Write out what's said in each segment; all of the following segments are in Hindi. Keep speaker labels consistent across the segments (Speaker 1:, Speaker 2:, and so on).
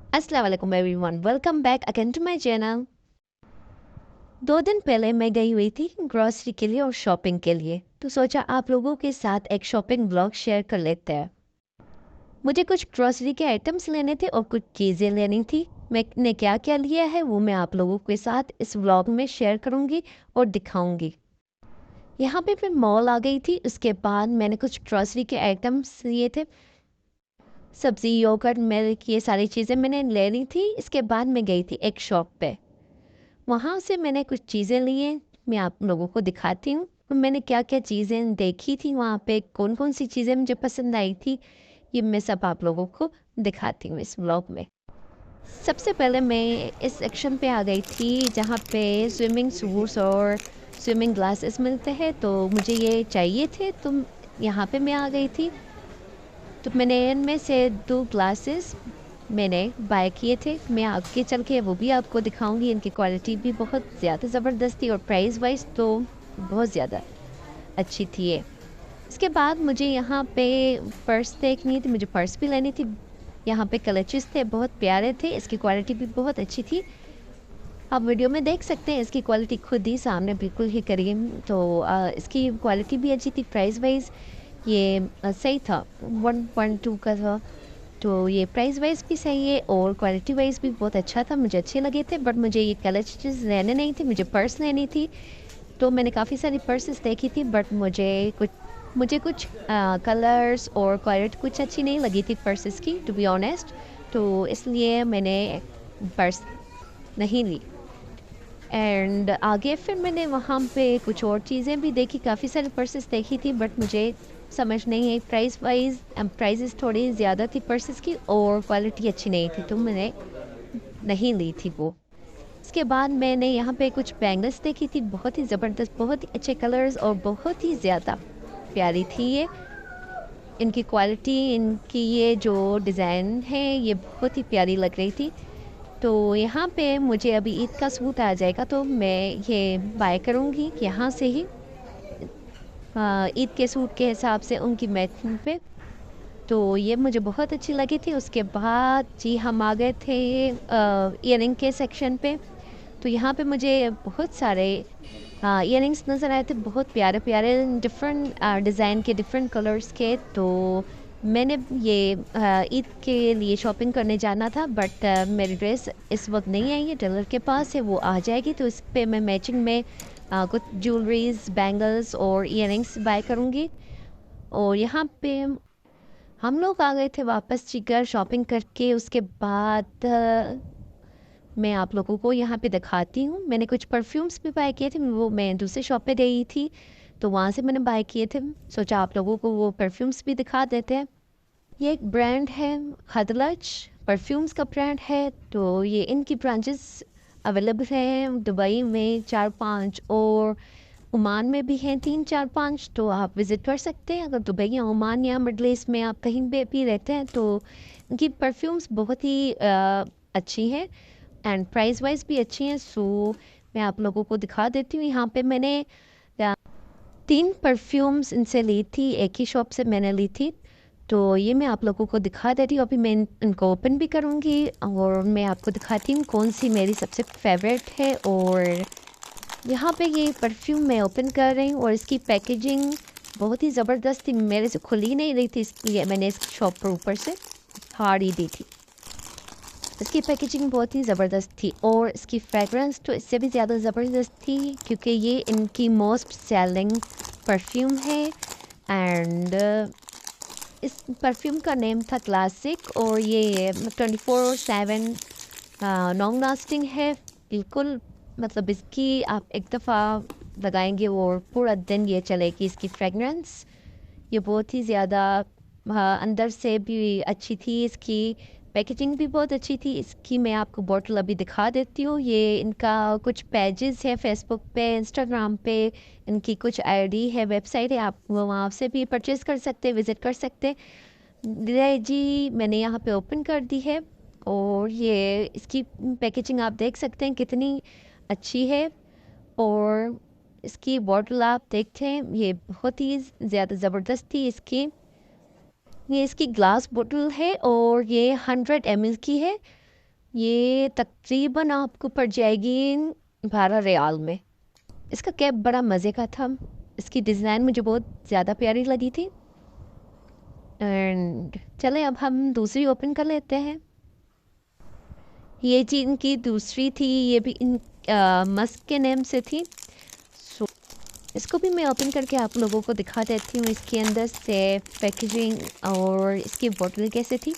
Speaker 1: अस्सलाम वालेकुम everyone, welcome back again to my channel. 2 दिन पहले मैं गई हुई थी ग्रॉसरी के लिए और शॉपिंग के लिए, तो सोचा आप लोगों के साथ एक शॉपिंग ब्लॉग शेयर कर लेते हैं। मुझे कुछ ग्रॉसरी के आइटम्स लेने थे और कुछ चीज़ें लेनी थी। मैंने क्या क्या लिया है वो मैं आप लोगों के साथ इस व्लॉग में शेयर करूँगी और दिखाऊँगी। यहाँ पे मैं मॉल आ गई थी, उसके बाद मैंने कुछ ग्रॉसरी के आइटम्स लिए थे। सब्ज़ी, योगर्ट, मिल्क, ये सारी चीज़ें मैंने लेनी थी। इसके बाद मैं गई थी एक शॉप पे, वहाँ से मैंने कुछ चीज़ें ली हैं, मैं आप लोगों को दिखाती हूँ। मैंने क्या-क्या चीज़ें देखी थी वहाँ पे, कौन-कौन सी चीज़ें मुझे पसंद आई थी, ये मैं सब आप लोगों को दिखाती हूँ इस व्लॉग में। सबसे पहले मैं इस सेक्शन पे आ गई थी जहाँ पे स्विमिंग सूट्स और स्विमिंग ग्लासेस मिलते हैं, तो मुझे ये चाहिए थे, तो यहाँ पे मैं आ गई थी। तो मैंने इनमें से 2 ग्लासेस मैंने बाय किए थे। मैं आगे चल के वो भी आपको दिखाऊँगी। इनकी क्वालिटी भी बहुत ज़्यादा ज़बरदस्त थी और प्राइस वाइज़ तो बहुत ज़्यादा अच्छी थी ये। इसके बाद मुझे यहाँ पे पर्स देखनी थी, मुझे पर्स भी लेनी थी। यहाँ पे क्लचेस थे, बहुत प्यारे थे, इसकी क्वालिटी भी बहुत अच्छी थी। आप वीडियो में देख सकते हैं इसकी क्वालिटी खुद ही सामने बिल्कुल ही करीब। तो इसकी क्वालिटी भी अच्छी थी, प्राइस वाइज़ ये सही था, 1.2 का था। तो ये प्राइस वाइज़ भी सही है और क्वालिटी वाइज़ भी बहुत अच्छा था, मुझे अच्छे लगे थे। बट मुझे ये क्लचेस लेने नहीं थे, मुझे पर्स लेनी थी। तो मैंने काफ़ी सारी पर्सेस देखी थी, बट मुझे कुछ कलर्स और क्वालिटी कुछ अच्छी नहीं लगी थी पर्सेस की, टू बी ऑनेस्ट। तो इसलिए मैंने पर्स नहीं ली। एंड आगे फिर मैंने वहाँ पे कुछ और चीज़ें भी देखी, काफ़ी सारी पर्सेस देखी थी, बट मुझे समझ नहीं आई प्राइस वाइज। प्राइसेस थोड़ी ज़्यादा थी पर्सेस की और क्वालिटी अच्छी नहीं थी, तो मैंने नहीं ली थी वो। इसके बाद मैंने यहाँ पे कुछ बैंगल्स देखी थी, बहुत ही ज़बरदस्त, बहुत ही अच्छे कलर्स और बहुत ही ज़्यादा प्यारी थी ये। इनकी क्वालिटी, इनकी ये जो डिज़ाइन है, ये बहुत ही प्यारी लग रही थी। तो यहाँ पे मुझे अभी ईद का सूट आ जाएगा, तो मैं ये बाय करूँगी यहाँ से ही ईद के सूट के हिसाब से उनकी मैचिंग पे। तो ये मुझे बहुत अच्छी लगी थी। उसके बाद जी हम आ गए थे ईयरिंग के सेक्शन पे। तो यहाँ पे मुझे बहुत सारे ईयरिंग्स नज़र आए थे, बहुत प्यारे प्यारे डिफरेंट डिज़ाइन के, डिफरेंट कलर्स के। तो मैंने ये ईद के लिए शॉपिंग करने जाना था, बट मेरी ड्रेस इस वक्त नहीं आई है, टेलर के पास है, वो आ जाएगी। तो इस पे मैं मैचिंग में कुछ ज्वेलरीज, बैंगल्स और ईयरिंग्स बाय करूँगी। और यहाँ पे हम लोग आ गए थे वापस चिकर शॉपिंग करके। उसके बाद मैं आप लोगों को यहाँ पे दिखाती हूँ। मैंने कुछ परफ्यूम्स भी बाय किए थे, वो मैं दूसरे शॉप पे गई थी, तो वहाँ से मैंने बाय किए थे। सोचा आप लोगों को वो परफ्यूम्स भी दिखा देते हैं। ये एक ब्रांड है, खदलज परफ्यूम्स का ब्रांड है। तो ये इनकी ब्रांचेस अवेलेबल हैं दुबई में 4-5 और ओमान में भी हैं 3-4-5। तो आप विज़िट कर सकते हैं अगर दुबई या ओमान या मिडल ईस्ट में आप कहीं पे भी रहते हैं। तो इनकी परफ्यूम्स बहुत ही अच्छी हैं एंड प्राइस वाइज भी अच्छी हैं। सो मैं आप लोगों को दिखा देती हूँ। यहाँ पे मैंने 3 परफ्यूम्स इनसे ली थी, एक ही शॉप से मैंने ली थी। तो ये मैं आप लोगों को दिखा देती हूँ। अभी मैं इनको ओपन भी करूँगी और मैं आपको दिखाती हूँ कौन सी मेरी सबसे फेवरेट है। और यहाँ पे ये परफ्यूम मैं ओपन कर रही हूँ और इसकी पैकेजिंग बहुत ही ज़बरदस्त थी, मेरे से खुल ही नहीं रही थी, इसलिए मैंने इस शॉप पर ऊपर से फाड़ ही दी थी। इसकी पैकेजिंग बहुत ही ज़बरदस्त थी और इसकी फ्रेगरेंस तो इससे भी ज़्यादा ज़बरदस्त थी, क्योंकि ये इनकी मोस्ट सेलिंग परफ्यूम है। एंड इस परफ्यूम का नेम था क्लासिक और ये 24/7 लॉन्ग लास्टिंग है बिल्कुल। मतलब इसकी आप एक दफ़ा लगाएंगे और पूरा दिन ये चलेगी इसकी फ्रेगरेंस। ये बहुत ही ज़्यादा अंदर से भी अच्छी थी, इसकी पैकेजिंग भी बहुत अच्छी थी। इसकी मैं आपको बॉटल अभी दिखा देती हूँ। ये इनका कुछ पेजेस है फेसबुक पे, इंस्टाग्राम पे, इनकी कुछ आईडी है, वेबसाइट है, आप वहाँ से भी परचेज़ कर सकते हैं, विज़िट कर सकते हैं। जी मैंने यहाँ पे ओपन कर दी है और ये इसकी पैकेजिंग आप देख सकते हैं कितनी अच्छी है। और इसकी बॉटल आप देखते हैं, ये बहुत ही ज़्यादा ज़बरदस्त थी इसकी। ये इसकी ग्लास बोतल है और ये 100 ml की है। ये तकरीबन आपको पड़ जाएगी 12 रियाल में। इसका कैप बड़ा मज़े का था। इसकी डिज़ाइन मुझे बहुत ज़्यादा प्यारी लगी थी। एंड चलें अब हम दूसरी ओपन कर लेते हैं। ये चीज़ इनकी दूसरी थी, ये भी इन मस्क के नेम से थी। सो इसको भी मैं ओपन करके आप लोगों को दिखा देती हूँ। इसके अंदर से पैकेजिंग और इसकी बोतल कैसे थी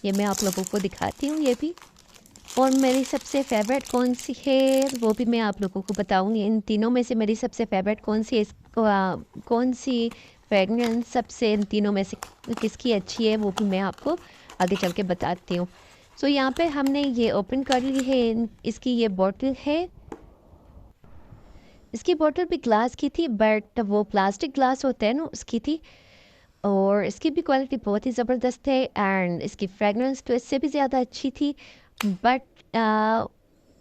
Speaker 1: ये मैं आप लोगों को दिखाती हूँ। ये भी और मेरी सबसे फेवरेट कौन सी है वो भी मैं आप लोगों को बताऊंगी। इन तीनों में से मेरी सबसे फेवरेट कौन सी है, कौन सी फ्रेगरेंस सबसे इन तीनों में से किसकी अच्छी है वो भी मैं आपको आगे चल के बताती हूँ। सो यहाँ पे हमने ये ओपन कर ली है। इसकी ये बॉटल है। इसकी बॉटल भी ग्लास की थी बट वो प्लास्टिक ग्लास होता है ना उसकी थी। और इसकी भी क्वालिटी बहुत ही ज़बरदस्त है एंड इसकी फ्रेगरेंस तो इससे भी ज़्यादा अच्छी थी। बट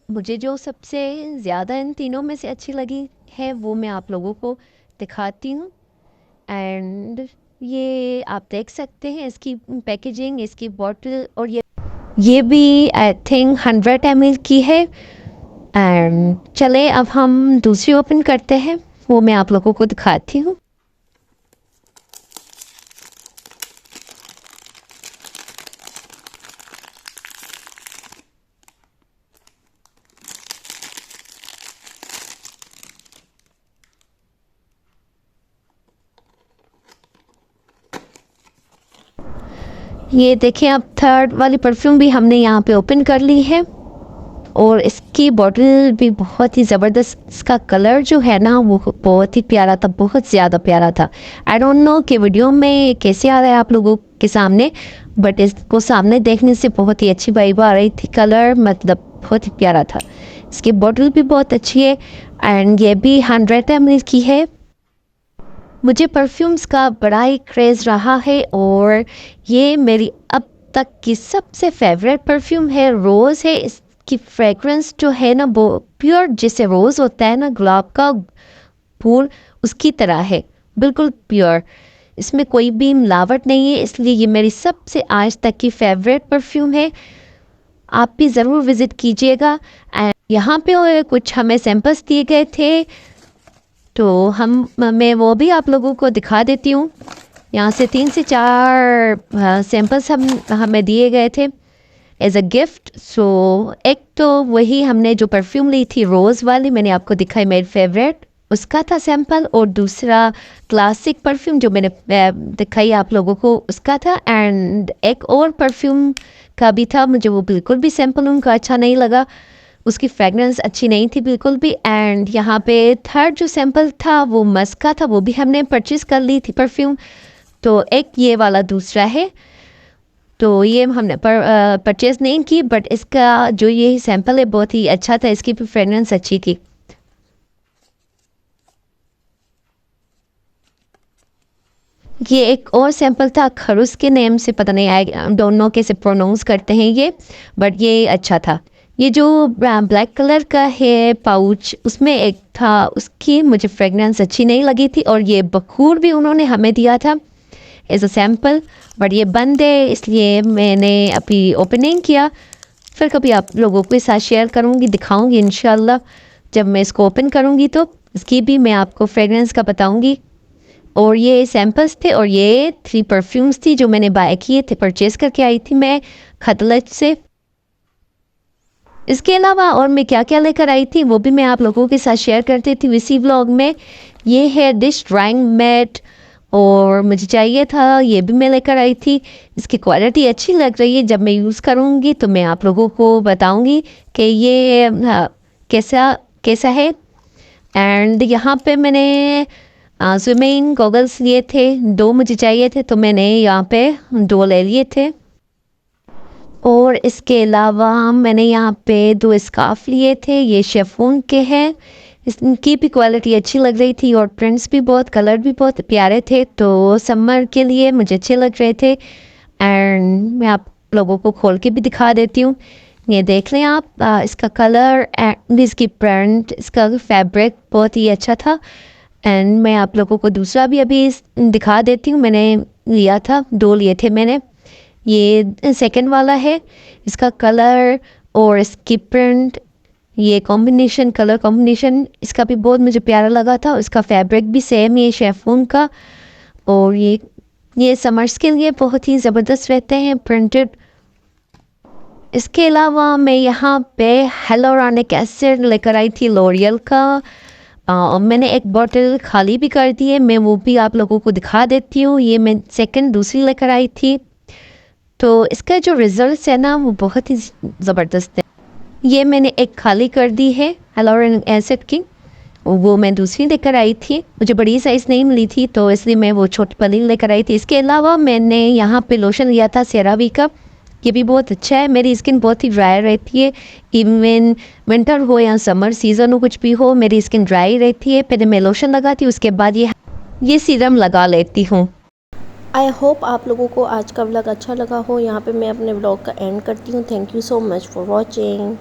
Speaker 1: मुझे जो सबसे ज़्यादा इन तीनों में से अच्छी लगी है वो मैं आप लोगों को दिखाती हूँ। एंड ये आप देख सकते हैं इसकी पैकेजिंग, इसकी बॉटल और ये भी आई थिंक 100 ml की है। एंड चले अब हम दूसरी ओपन करते हैं, वो मैं आप लोगों को दिखाती हूँ। ये देखिए अब थर्ड वाली परफ्यूम भी हमने यहाँ पे ओपन कर ली है और इसकी बॉटल भी बहुत ही ज़बरदस्त। इसका कलर जो है ना वो बहुत ही प्यारा था, बहुत ज़्यादा प्यारा था। आई डोंट नो कि वीडियो में कैसे आ रहा है आप लोगों के सामने, बट इसको सामने देखने से बहुत ही अच्छी वाइब आ रही थी। कलर मतलब बहुत ही प्यारा था। इसकी बॉटल भी बहुत अच्छी है एंड ये भी 100 ml की है। मुझे परफ्यूम्स का बड़ा ही क्रेज़ रहा है और ये मेरी अब तक की सबसे फेवरेट परफ्यूम है। रोज़ है। इसकी फ्रेगरेंस जो है ना वो प्योर जैसे रोज़ होता है ना गुलाब का फूल उसकी तरह है, बिल्कुल प्योर। इसमें कोई भी मिलावट नहीं है, इसलिए ये मेरी सबसे आज तक की फेवरेट परफ्यूम है। आप भी ज़रूर विज़िट कीजिएगा। एंड यहाँ पे कुछ हमें सैंपल्स दिए गए थे तो मैं वो भी आप लोगों को दिखा देती हूँ। यहाँ से 3 से 4 सैंपल्स हमें दिए गए थे एज अ गिफ्ट। सो एक तो वही हमने जो परफ्यूम ली थी रोज़ वाली मैंने आपको दिखाई, मेरी फेवरेट उसका था सैंपल। और दूसरा क्लासिक परफ्यूम जो मैंने दिखाई आप लोगों को उसका था। एंड एक और परफ्यूम का भी था, मुझे वो बिल्कुल भी सैंपल उनका अच्छा नहीं लगा, उसकी फ्रेगरेंस अच्छी नहीं थी बिल्कुल भी। एंड यहाँ पे थर्ड जो सैंपल था वो मस्क का था, वो भी हमने परचेज़ कर ली थी परफ्यूम। तो एक ये वाला दूसरा है, तो ये हमने परचेज़ नहीं की बट इसका जो ये सैंपल है बहुत ही अच्छा था, इसकी भी फ्रेगरेंस अच्छी थी। ये एक और सैंपल था खरुस के नेम से, पता नहीं आई डोंट नो कैसे प्रोनाउंस करते हैं ये, बट ये अच्छा था। ये जो ब्लैक कलर का है पाउच उसमें एक था, उसकी मुझे फ्रेगरेंस अच्छी नहीं लगी थी। और ये बखूर भी उन्होंने हमें दिया था एज अ सैम्पल, बट ये बंद है इसलिए मैंने अभी ओपन नहीं किया। फिर कभी आप लोगों के साथ शेयर करूँगी, दिखाऊँगी इंशाल्लाह। जब मैं इसको ओपन करूँगी तो इसकी भी मैं आपको फ्रेगरेंस का बताऊँगी। और ये सैम्पल्स थे और ये 3 परफ्यूम्स थी जो मैंने बाय किए थे, परचेज़ करके आई थी मैं खतलज से। इसके अलावा और मैं क्या क्या लेकर आई थी वो भी मैं आप लोगों के साथ शेयर करती थी इसी व्लॉग में। ये है डिश ड्राइंग मैट और मुझे चाहिए था, ये भी मैं लेकर आई थी। इसकी क्वालिटी अच्छी लग रही है, जब मैं यूज़ करूँगी तो मैं आप लोगों को बताऊँगी कि ये कैसा कैसा है। एंड यहाँ पे मैंने स्विमिंग गॉगल्स लिए थे, 2 मुझे चाहिए थे तो मैंने यहाँ पे 2 ले लिए थे। और इसके अलावा मैंने यहाँ पे 2 स्कार्फ लिए थे, ये शेफून के हैं। इनकी भी क्वालिटी अच्छी लग रही थी और प्रिंट्स भी बहुत, कलर भी बहुत प्यारे थे, तो समर के लिए मुझे अच्छे लग रहे थे। एंड मैं आप लोगों को खोल के भी दिखा देती हूँ, ये देख लें आप। इसका कलर एंड इसकी प्रिंट, इसका फैब्रिक बहुत ही अच्छा था। एंड मैं आप लोगों को दूसरा भी अभी दिखा देती हूँ, मैंने लिया था, 2 लिए थे मैंने। ये सेकंड वाला है। इसका कलर और इसकी प्रिंट, ये कॉम्बिनेशन, कलर कॉम्बिनेशन इसका भी बहुत मुझे प्यारा लगा था। इसका फैब्रिक भी सेम ये शेफून का, और ये समर्स के लिए बहुत ही ज़बरदस्त रहते हैं प्रिंटेड। इसके अलावा मैं यहाँ पे हेलोरानिक एसिड लेकर आई थी लॉरियल का। और मैंने एक बॉटल खाली भी कर दी है, मैं वो भी आप लोगों को दिखा देती हूँ। ये मैं दूसरी लेकर आई थी। तो इसका जो रिजल्ट है ना वो बहुत ही ज़बरदस्त है। ये मैंने एक खाली कर दी है हेलोरानिक एसिड की, वो मैं दूसरी लेकर आई थी। मुझे बड़ी साइज़ नहीं मिली थी तो इसलिए मैं वो छोटी वाली लेकर आई थी। इसके अलावा मैंने यहाँ पे लोशन लिया था सेरावी का। ये भी बहुत अच्छा है। मेरी स्किन बहुत ही ड्राई रहती है, इवन विंटर हो या समर सीज़न हो, कुछ भी हो, मेरी स्किन ड्राई रहती है। पहले मैं लोशन लगाती हूँ, उसके बाद ये सीरम लगा लेती हूँ।
Speaker 2: आई होप आप लोगों को आज का व्लॉग अच्छा लगा हो। यहाँ पे मैं अपने व्लॉग का एंड करती हूँ। Thank you so much for watching.